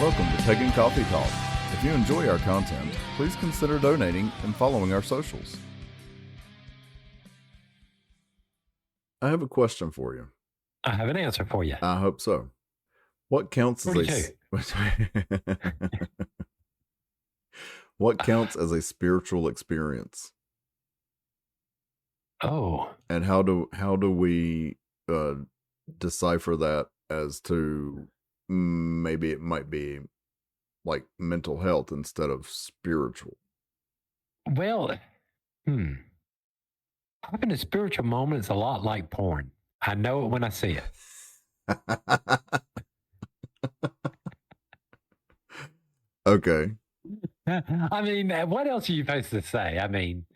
Welcome to Pagan Coffee Talk. If you enjoy our content, please consider donating and following our socials. I have a question for you. I have an answer for you. I hope so. What counts as what counts as a spiritual experience? Oh, And how do we decipher that as to maybe it might be like mental health instead of spiritual? well, having a spiritual moment is a lot like porn. I know it when I see it. Okay. I mean, what else are you supposed to say? I mean,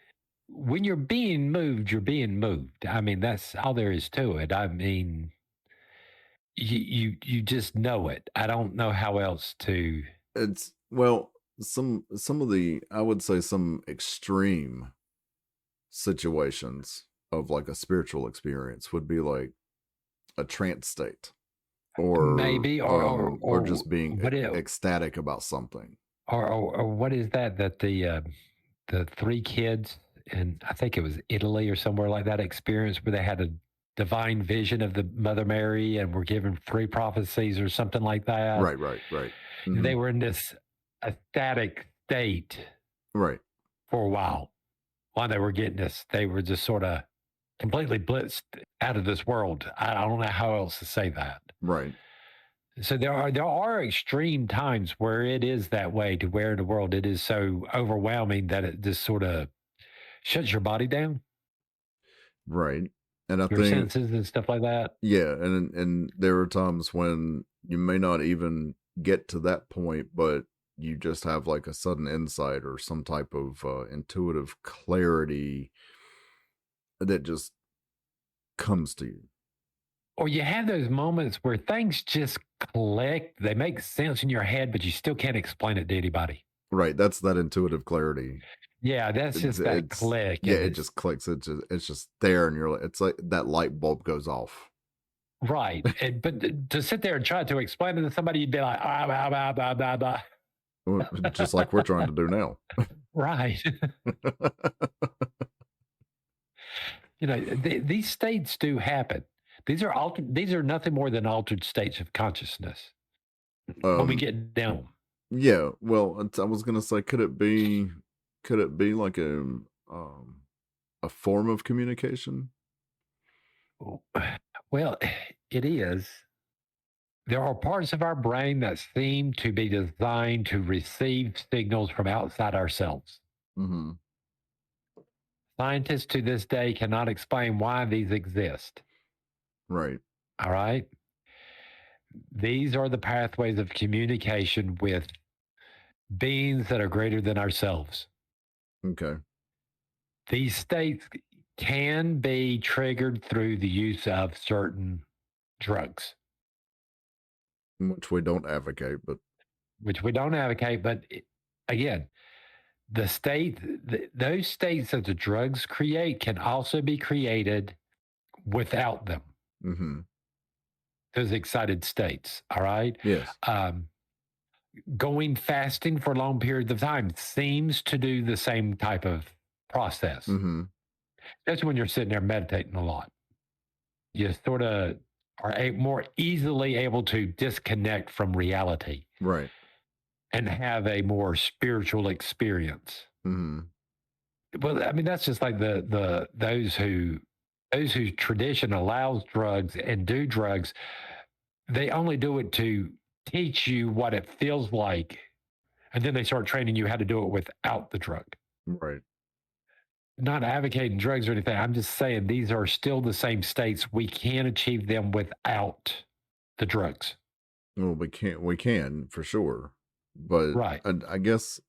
when you're being moved, you're being moved. I mean, that's all there is to it. I mean, you just know it. I don't know how else to. It's well, some of the, I would say, some extreme situations of like a spiritual experience would be like a trance state, or Maybe, or just being what ecstatic about something. or what is that the three kids, and I think it was Italy or somewhere like that, experience where they had a divine vision of the Mother Mary and were given three prophecies or something like that. Right. And they were in this ecstatic state Right. for a while they were getting this. They were just sort of completely blitzed out of this world. I don't know how else to say that. Right. So there are extreme times where it is that way, to where in the world it is so overwhelming that it just sort of shuts your body down, Right. And I your think, senses and stuff like that. yeah, and there are times when you may not even get to that point, but you just have like a sudden insight or some type of intuitive clarity that just comes to you. Or you have those moments where things just click, they make sense in your head, but you still can't explain it to anybody. Right. That's that intuitive clarity. Yeah, that's just that click. Yeah, it just clicks. It's just there, and you're like, it's like that light bulb goes off. Right. But to sit there and try to explain it to somebody, you'd be like, blah, blah, blah, blah. Just like we're trying to do now. Right. These states do happen. These are nothing more than altered states of consciousness when we get down. Yeah. Well, I was gonna say, could it be like a form of communication? Well, it is. There are parts of our brain that seem to be designed to receive signals from outside ourselves. Mm-hmm. Scientists to this day cannot explain why these exist. Right. All right. These are the pathways of communication with beings that are greater than ourselves. Okay. These states can be triggered through the use of certain drugs, which we don't advocate, but again, those states that the drugs create can also be created without them. Mm-hmm. Those excited states. All right. Yes. Going fasting for long periods of time seems to do the same type of process. Mm-hmm. That's when you're sitting there meditating a lot. You sort of are more easily able to disconnect from reality. Right. And have a more spiritual experience. Mm-hmm. Well, I mean, that's just like those who tradition allows drugs and do drugs. They only do it to teach you what it feels like, and then they start training you how to do it without the drug. Right. Not advocating drugs or anything. I'm just saying these are still the same states. We can achieve them without the drugs. Well, we can for sure. But right. I guess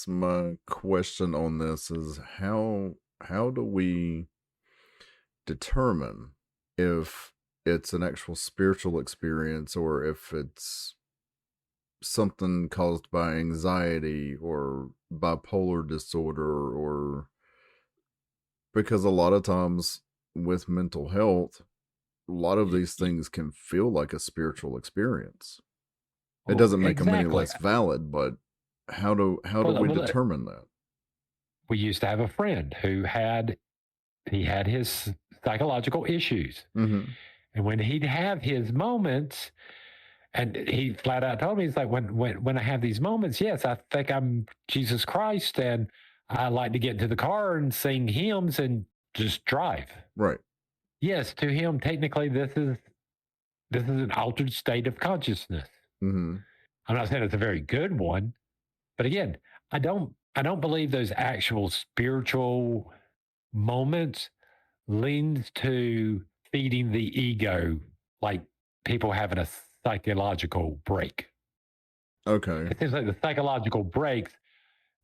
my question on this is how do we determine if it's an actual spiritual experience or if it's something caused by anxiety or bipolar disorder, or because a lot of times with mental health, a lot of these things can feel like a spiritual experience. It doesn't make them any Exactly. less valid, but how do Well, we well, determine that? we used to have a friend who had his psychological issues, Mm-hmm. and when he'd have his moments, and he flat out told me, he's like, when I have these moments, yes, I think I'm Jesus Christ, and I like to get into the car and sing hymns and just drive. Right. Yes, to him, technically, this is an altered state of consciousness. Mm-hmm. I'm not saying it's a very good one, but again, I don't believe those actual spiritual moments leans to feeding the ego, like people having a psychological break. Okay. It seems like the psychological breaks,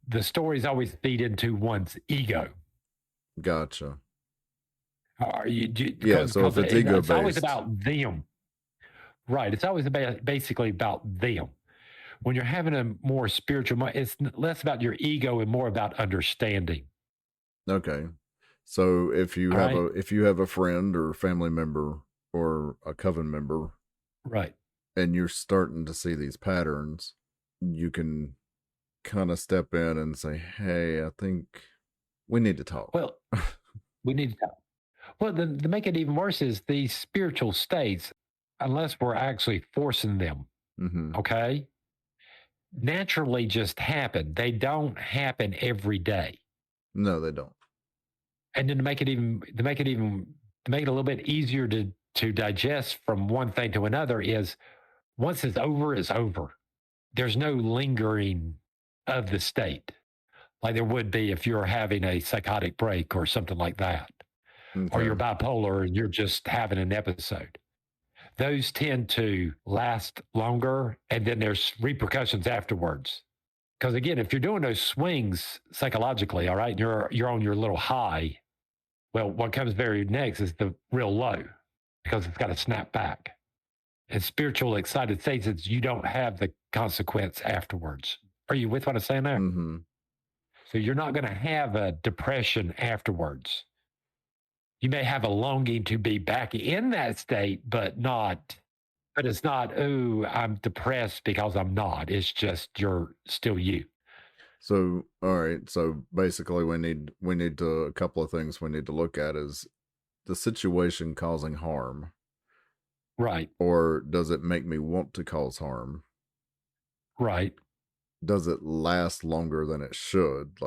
the stories always feed into one's ego. Gotcha. Are you, Yeah. because So if it's ego it's always based, about them, right? It's always about basically about them. When you're having a more spiritual, it's less about your ego and more about understanding. okay. So All right, if you have a friend or family member or a coven member right. and you're starting to see these patterns, you can kind of step in and say, "Hey, I think we need to talk." Well, we need to. Well, to make it even worse is these spiritual states, unless we're actually forcing them, Mm-hmm. okay, naturally just happen. They don't happen every day. No, they don't. And then to make it a little bit easier to digest from one thing to another is once it's over, it's over. There's no lingering of the state like there would be if you're having a psychotic break or something like that, or Okay. you're bipolar and you're just having an episode. Those tend to last longer, and then there's repercussions afterwards. Because again, if you're doing those swings psychologically, all right, and you're on your little high, well, what comes very next is the real low because it's got to snap back. In spiritual excited states, it's you don't have the consequence afterwards. Are you with what I'm saying there? Mm-hmm. So you're not going to have a depression afterwards. You may have a longing to be back in that state, but it's not, oh, I'm depressed because I'm not. It's just you're still you. So, all right. So basically, we need to a couple of things we need to look at is the situation causing harm, Right, or does it make me want to cause harm? right, Does it last longer than it should?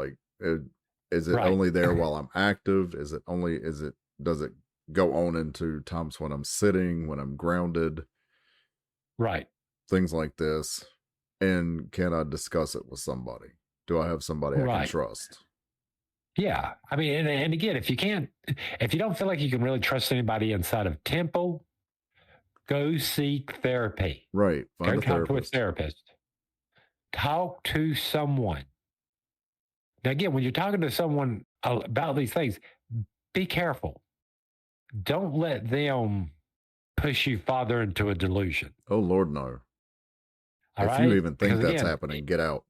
Is it right, only there while I'm active? Does it go on into times when I'm sitting, when I'm grounded, right, things like this? And can I discuss it with somebody? Do I have somebody I can right. trust? Yeah. I mean, and again, if you don't feel like you can really trust anybody inside of temple, go seek therapy. Right. Find Go a talk to a therapist. therapist. Talk to someone. Now, again, when you're talking to someone about these things, be careful. Don't let them push you farther into a delusion. Oh Lord, no. All If you right? even think Because that's again, happening, get out.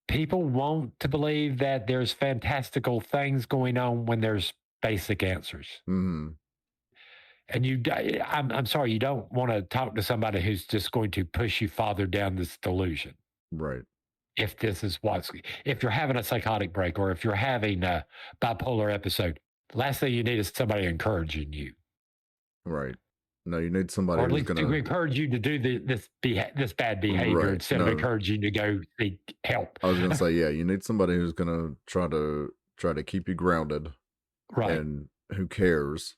people want to believe that there's fantastical things going on when there's basic answers. Mm-hmm. And I'm sorry, you don't want to talk to somebody who's just going to push you farther down this delusion. Right. If this is if you're having a psychotic break or if you're having a bipolar episode, last thing you need is somebody encouraging you, Right. No, you need somebody or at who's least to gonna. encourage you to do this bad behavior Right. instead of No, encouraging you to go seek help. I was gonna say, yeah, you need somebody who's gonna try to keep you grounded Right, and who cares,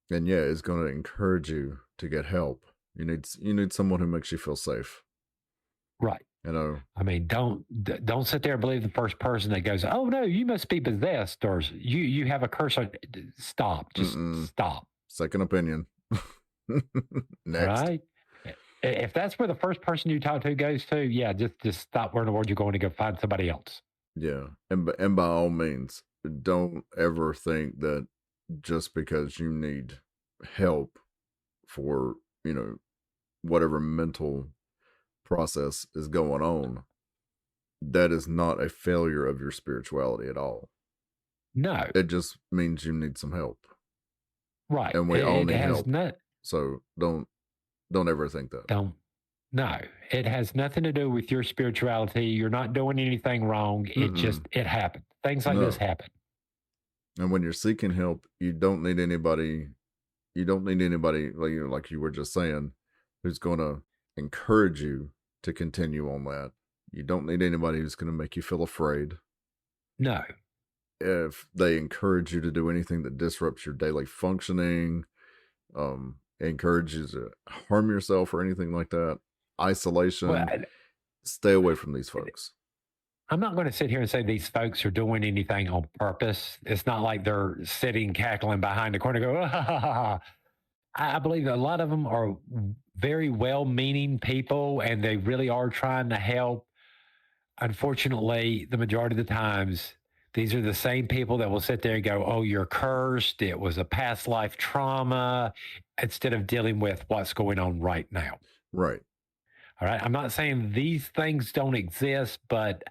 and yeah, is gonna encourage you to get help. You need someone who makes you feel safe. right. You know. I mean, don't sit there and believe the first person that goes, "Oh no, you must be possessed," or you have a curse on. Stop, just Mm-mm. stop. Second opinion. All Next. right. If that's where the first person you talk to goes to, yeah, just stop where in the world you're going to go find somebody else. Yeah, and by all means, don't ever think that just because you need help for whatever mental process is going on, that is not a failure of your spirituality at all. No, It just means you need some help, right. and we all It need has help. not. So don't ever think that. Don't. No, it has nothing to do with your spirituality. You're not doing anything wrong. Mm-mm. It happened. Things like this No. happen. And when you're seeking help, you don't need anybody. You don't need anybody like you were just saying, who's going to encourage you to continue on that. You don't need anybody who's going to make you feel afraid. No. If they encourage you to do anything that disrupts your daily functioning, encourages you to harm yourself or anything like that, Well, isolation, stay away from these folks. I'm not going to sit here and say these folks are doing anything on purpose. It's not like they're sitting cackling behind the corner, go, ah, ha, ha, ha. I believe a lot of them are very well-meaning people, and they really are trying to help. Unfortunately, the majority of the times, these are the same people that will sit there and go, oh, you're cursed. It was a past life trauma, instead of dealing with what's going on right now. Right. All right. I'm not saying these things don't exist, but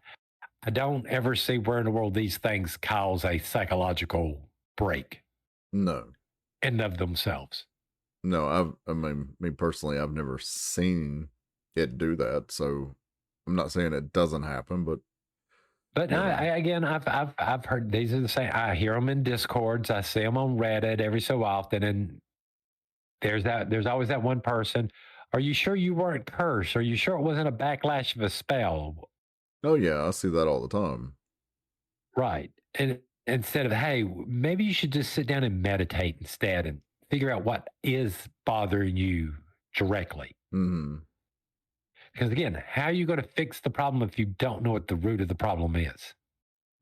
I don't ever see where in the world these things cause a psychological break No. in of themselves. No, I mean, me personally, I've never seen it do that. So I'm not saying it doesn't happen, but I've heard these are the same. I hear them in Discords. I see them on Reddit every so often, and there's always that one person. Are you sure you weren't cursed? Are you sure it wasn't a backlash of a spell? oh yeah, I see that all the time. Right. And instead of, hey, maybe you should just sit down and meditate instead and figure out what is bothering you directly. Mm-hmm. Because again, how are you going to fix the problem if you don't know what the root of the problem is?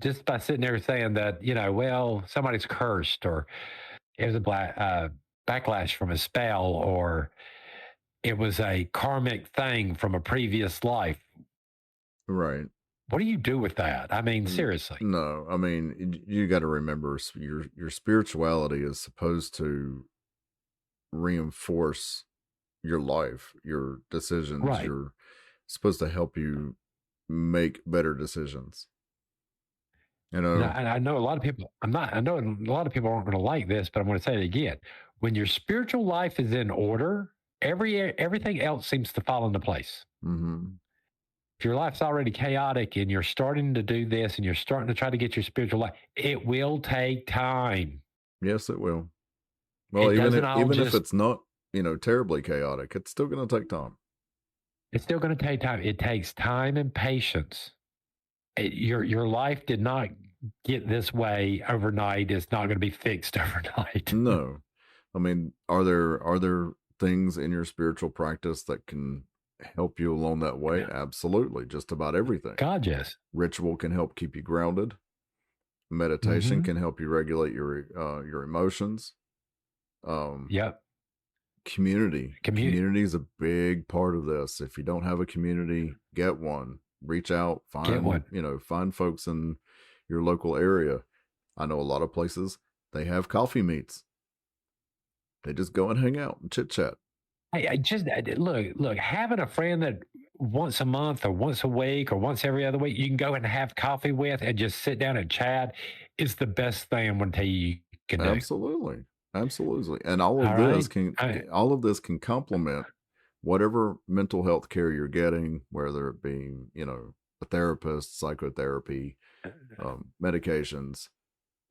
Just by sitting there saying that, well, somebody's cursed, or it was a backlash from a spell, or it was a karmic thing from a previous life. Right. What do you do with that? I mean, seriously. No, I mean, you got to remember your spirituality is supposed to reinforce your life, your decisions. Right. You're supposed to help you make better decisions. I know a lot of people. I know a lot of people aren't going to like this, but I'm going to say it again. When your spiritual life is in order, everything else seems to fall into place. Mm-hmm. If your life's already chaotic and you're starting to do this and you're starting to try to get your spiritual life, it will take time. Yes, it will. Well, even if it's not, terribly chaotic, it's still going to take time. It's still going to take time. It takes time and patience. Your life did not get this way overnight. It's not going to be fixed overnight. No, I mean, are there things in your spiritual practice that can help you along that way? Yeah. Absolutely, just about everything. God, yes. Ritual can help keep you grounded. Meditation can help you regulate your emotions. Yep. Community is a big part of this. If you don't have a community, get one. Reach out, find folks in your local area. I know a lot of places, they have coffee meets. They just go and hang out and chit chat. I look, having a friend that once a month or once a week or once every other week you can go and have coffee with and just sit down and chat is the best thing I'm going to tell you can do. Absolutely. And all of this can complement whatever mental health care you're getting, whether it be, a therapist, psychotherapy, medications.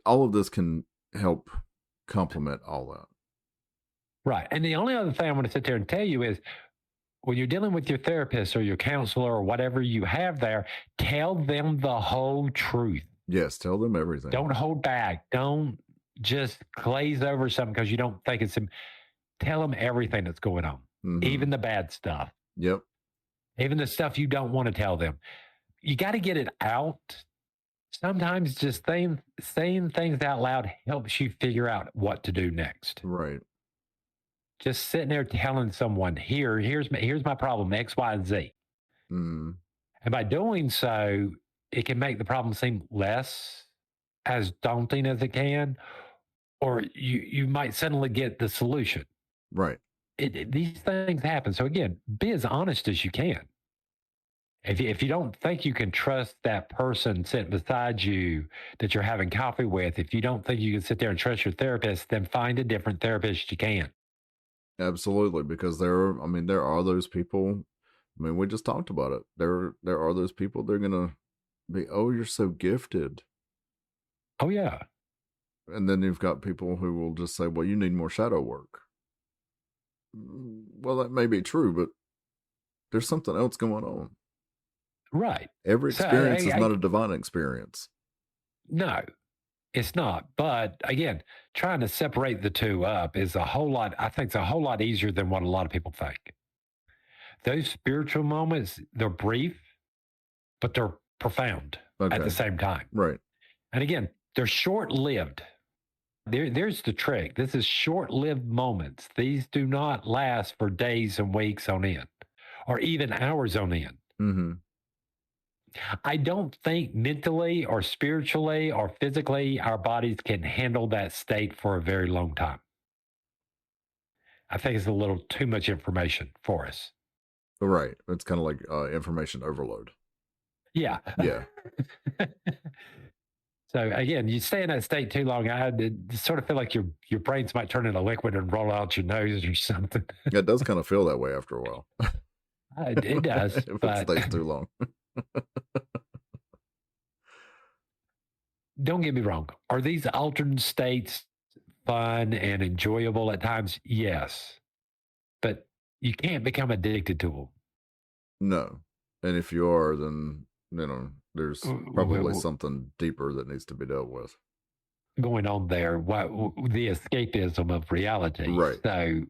All of this can help complement all that. Right. And the only other thing I'm going to sit there and tell you is when you're dealing with your therapist or your counselor or whatever you have there, tell them the whole truth. Yes, tell them everything. Don't hold back. Don't just glaze over something because you don't think it's him. Tell them everything that's going on, even the bad stuff. Yep. Even the stuff you don't want to tell them. You got to get it out. Sometimes just saying things out loud helps you figure out what to do next. Right. Just sitting there telling someone, here's my problem, X, Y, and Z. And by doing so, it can make the problem seem less as daunting as it can, or you might suddenly get the solution. Right. These things happen. So again, be as honest as you can. If you don't think you can trust that person sitting beside you that you're having coffee with, if you don't think you can sit there and trust your therapist, then find a different therapist you can. Absolutely, because there are those people I mean, we just talked about it. There are those people, they're gonna be, oh, you're so gifted. Oh yeah, And then you've got people who will just say, well, you need more shadow work. Well, that may be true, but there's something else going on. right. Every So experience is not a divine experience. no, it's not. But again, trying to separate the two up is a whole lot. I think it's a whole lot easier than what a lot of people think. Those spiritual moments, they're brief, but they're profound at the same time. Right. And again, they're short lived. There's the trick. This is short lived moments. These do not last for days and weeks on end or even hours on end. Mm-hmm. I don't think mentally or spiritually or physically our bodies can handle that state for a very long time. I think it's a little too much information for us. Right. It's kind of like information overload. Yeah. Yeah. So again, you stay in that state too long, I sort of feel like your brains might turn into liquid and roll out your nose or something. It does kind of feel that way after a while. It does. If but it stays too long. Don't get me wrong. Are these alternate states fun and enjoyable at times? Yes. But you can't become addicted to them. No. And if you are, then, there's probably something deeper that needs to be dealt with. Going on there, the escapism of reality. Right. So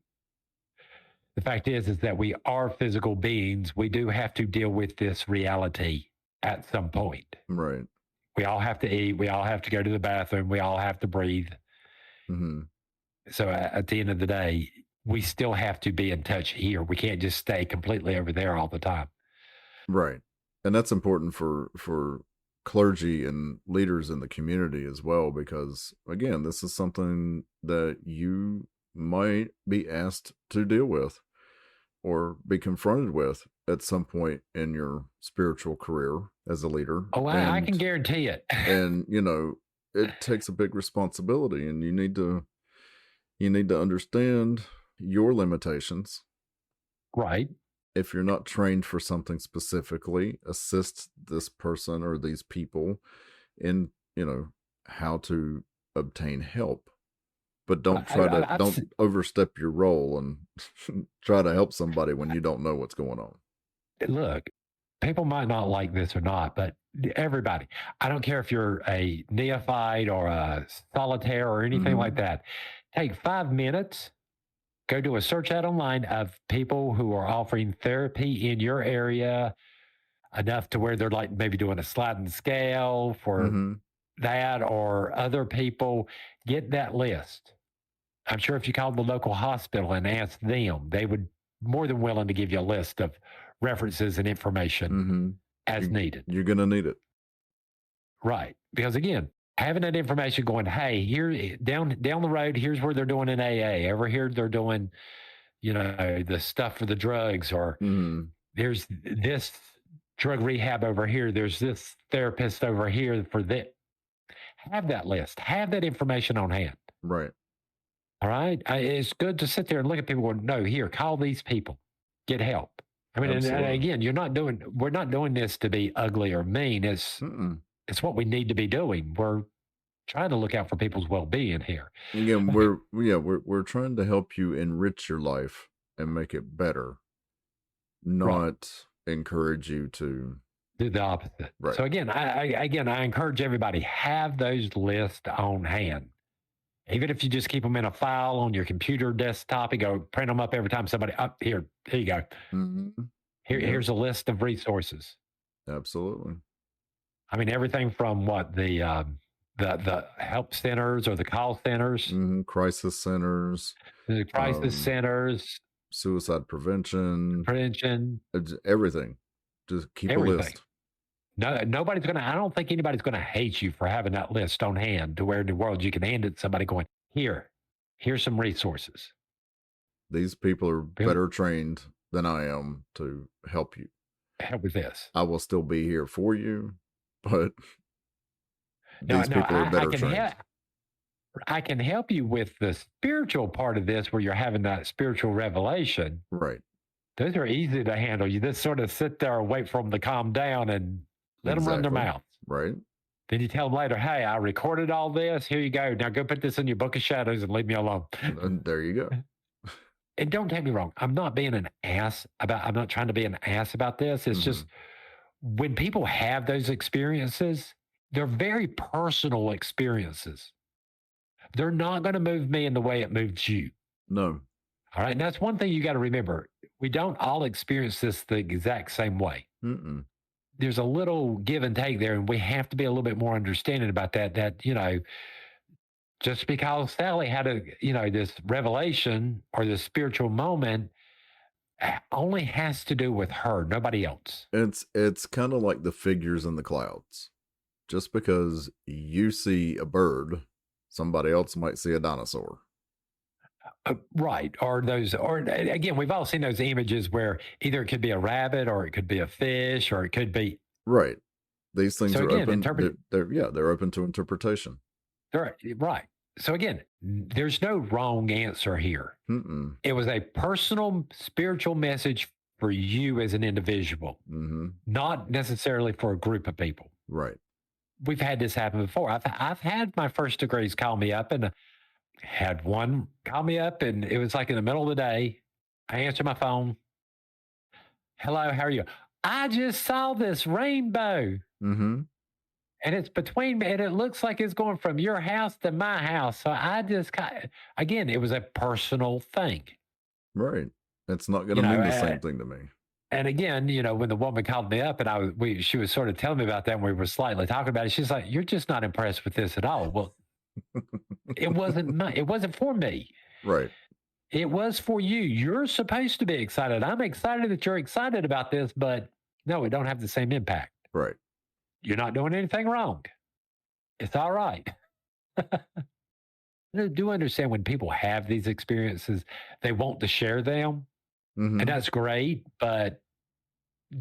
the fact is that we are physical beings. We do have to deal with this reality at some point. Right. We all have to eat. We all have to go to the bathroom. We all have to breathe. Mm-hmm. So at the end of the day, we still have to be in touch here. We can't just stay completely over there all the time. Right. And that's important for clergy and leaders in the community as well, because again, this is something that you might be asked to deal with or be confronted with at some point in your spiritual career as a leader. Oh, I can guarantee it. And it takes a big responsibility, and you need to understand your limitations. Right. If you're not trained for something specifically, assist this person or these people in, how to obtain help. But don't don't overstep your role and try to help somebody when you don't know what's going on. Look, people might not like this or not, but everybody, I don't care if you're a neophyte or a solitaire or anything like that, take 5 minutes, go do a search out online of people who are offering therapy in your area, enough to where they're like maybe doing a sliding scale for that or other people. Get that list. I'm sure if you called the local hospital and asked them, they would more than willing to give you a list of references and information as needed. You're going to need it. Right. Because again, having that information going, hey, here down the road, here's where they're doing an AA. Over here, they're doing, the stuff for the drugs, or there's this drug rehab over here. There's this therapist over here for that. Have that list. Have that information on hand. Right. All right. It's good to sit there and look at people going, no, here, call these people, get help. I mean, and again, we're not doing this to be ugly or mean. It's what we need to be doing. We're trying to look out for people's well-being here. Again, we're trying to help you enrich your life and make it better, not encourage you to do the opposite. Right. So again, I encourage everybody, have those lists on hand. Even if you just keep them in a file on your computer desktop and go print them up every time somebody here you go. Here's a list of resources. Absolutely. I mean, everything from what the help centers or the call centers, crisis centers, the crisis centers, suicide prevention, everything. Just keep a list. No, I don't think anybody's going to hate you for having that list on hand to where in the world you can hand it to somebody going, here's some resources. These people are better trained than I am to help you. Help with this. I will still be here for you, but these people are better trained. I can help you with the spiritual part of this where you're having that spiritual revelation. Right. those are easy to handle. You just sort of sit there and wait for them to calm down and let them run their Exactly. mouths. Right. Then you tell them later, hey, I recorded all this. Here you go. Now go put this in your book of shadows and leave me alone. And there you go. And don't take me wrong. I'm not being an ass I'm not trying to be an ass about this. It's just when people have those experiences, they're very personal experiences. They're not going to move me in the way it moves you. No. All right. And that's one thing you got to remember. We don't all experience this the exact same way. Mm-mm. There's a little give and take there, and we have to be a little bit more understanding about that. That, just because Sally had this revelation or this spiritual moment only has to do with her, nobody else. It's kind of like the figures in the clouds. Just because you see a bird, somebody else might see a dinosaur. Right. Or again, we've all seen those images where either it could be a rabbit or it could be a fish or it could be. Right. These things are again, open. They're open to interpretation. Right. So again, there's no wrong answer here. Mm-mm. It was a personal spiritual message for you as an individual, not necessarily for a group of people. Right. We've had this happen before. I've had my first degrees call me up, and had one call me up, and it was like in the middle of the day. I answered my phone. Hello, how are you? I just saw this rainbow. And it's between me, and it looks like it's going from your house to my house. So I just, again, it was a personal thing. Right. It's not going to mean the same thing to me. And again, when the woman called me up and she was sort of telling me about that, and we were slightly talking about it. She's like, "You're just not impressed with this at all." Well, it wasn't for me. Right. It was for you. You're supposed to be excited. I'm excited that you're excited about this, but no, it don't have the same impact. Right. You're not doing anything wrong. It's all right. I do understand when people have these experiences, they want to share them. And that's great. But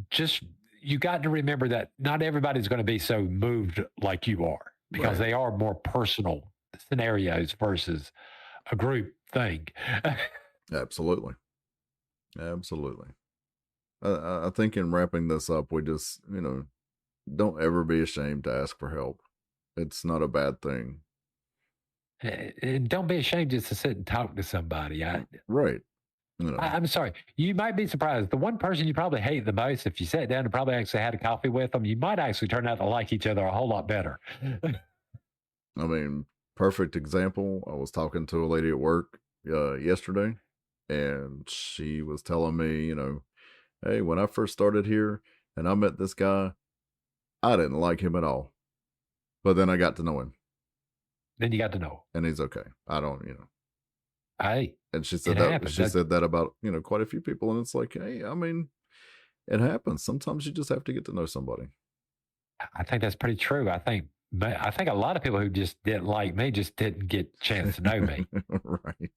just, you got to remember that not everybody's going to be so moved like you are, because they are more personal scenarios versus a group thing. Absolutely. I think in wrapping this up, we just, don't ever be ashamed to ask for help. It's not a bad thing. And don't be ashamed just to sit and talk to somebody. Right. I'm sorry. You might be surprised. The one person you probably hate the most, if you sat down and probably actually had a coffee with them, you might actually turn out to like each other a whole lot better. I mean, perfect example. I was talking to a lady at work yesterday, and she was telling me, hey, when I first started here and I met this guy, I didn't like him at all. But then I got to know him. Then you got to know. And he's okay. I don't, Hey. And she said said that about, quite a few people. And it's like, hey, I mean, it happens. Sometimes you just have to get to know somebody. I think that's pretty true. I think a lot of people who just didn't like me just didn't get a chance to know me. Right.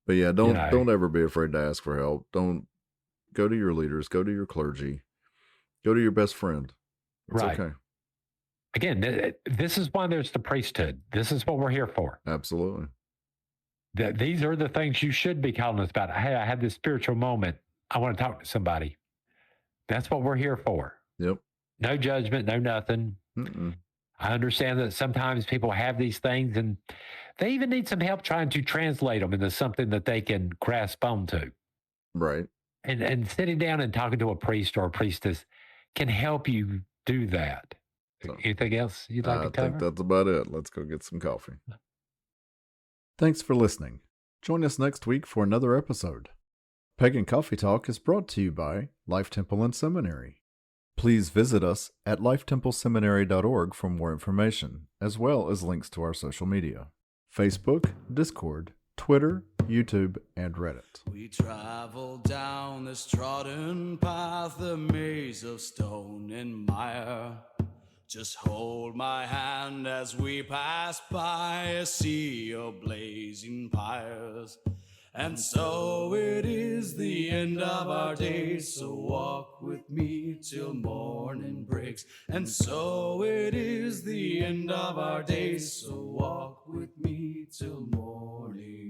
But yeah, don't ever be afraid to ask for help. Don't go to your leaders, go to your clergy, go to your best friend. It's okay. Again, this is why there's the priesthood. This is what we're here for. Absolutely. These are the things you should be calling us about. Hey, I had this spiritual moment. I want to talk to somebody. That's what we're here for. Yep. No judgment, no nothing. I understand that sometimes people have these things and they even need some help trying to translate them into something that they can grasp onto. Right. And sitting down and talking to a priest or a priestess can help you do that. So, anything else you'd like to cover? I think that's about it. Let's go get some coffee. Thanks for listening. Join us next week for another episode. Pagan Coffee Talk is brought to you by Life Temple and Seminary. Please visit us at lifetempleseminary.org for more information, as well as links to our social media: Facebook, Discord, Twitter, YouTube, and Reddit. We travel down this trodden path, a maze of stone and mire. Just hold my hand as we pass by a sea of blazing pyres. And so it is the end of our days, so walk with me till morning breaks. And so it is the end of our days, so walk with me till morning